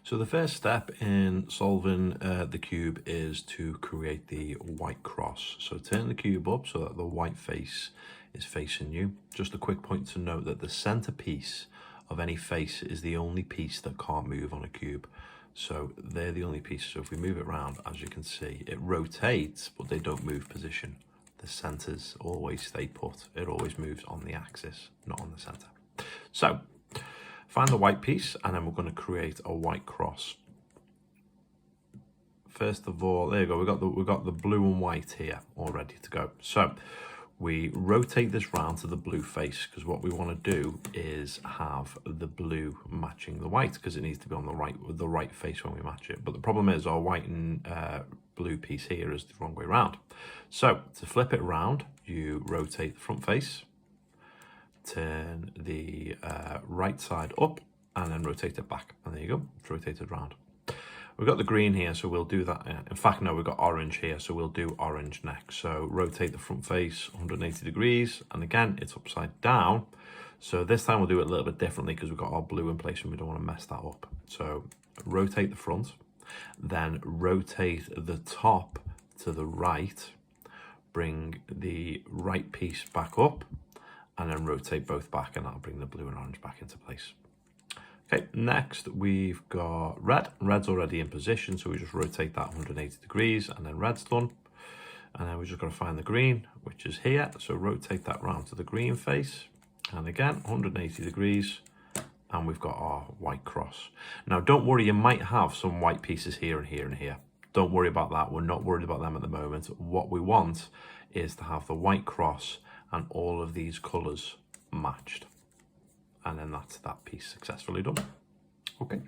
So the first step in solving the cube is to create the white cross. So turn the cube up so that the white face is facing you. Just a quick point to note that the center piece of any face is the only piece that can't move on a cube. So they're the only pieces. So if we move it around, as you can see, it rotates, but they don't move position. The centers always stay put. It always moves on the axis, not on the center. So find the white piece, and then we're going to create a white cross. First of all, there you go. We've got the blue and white here all ready to go. So we rotate this round to the blue face, because what we want to do is have the blue matching the white, because it needs to be on the right face when we match it. But the problem is our white and blue piece here is the wrong way around. So to flip it around, you rotate the front face, turn the right side up, and then rotate it back. And there you go, it's rotated around. We've got the green here, so we'll do that. In fact, no, we've got orange here, so we'll do orange next. So rotate the front face 180 degrees, and again, it's upside down. So this time we'll do it a little bit differently because we've got our blue in place and we don't want to mess that up. So rotate the front, then rotate the top to the right, bring the right piece back up, and then rotate both back, and that'll bring the blue and orange back into place. Okay, next we've got red. Red's already in position, so we just rotate that 180 degrees, and then red's done. And then we just got to find the green, which is here. So rotate that round to the green face, and again 180 degrees, and we've got our white cross. Now don't worry, you might have some white pieces here and here and here. Don't worry about that. We're not worried about them at the moment. What we want is to have the white cross and all of these colors matched. And then that's that piece successfully done. Okay.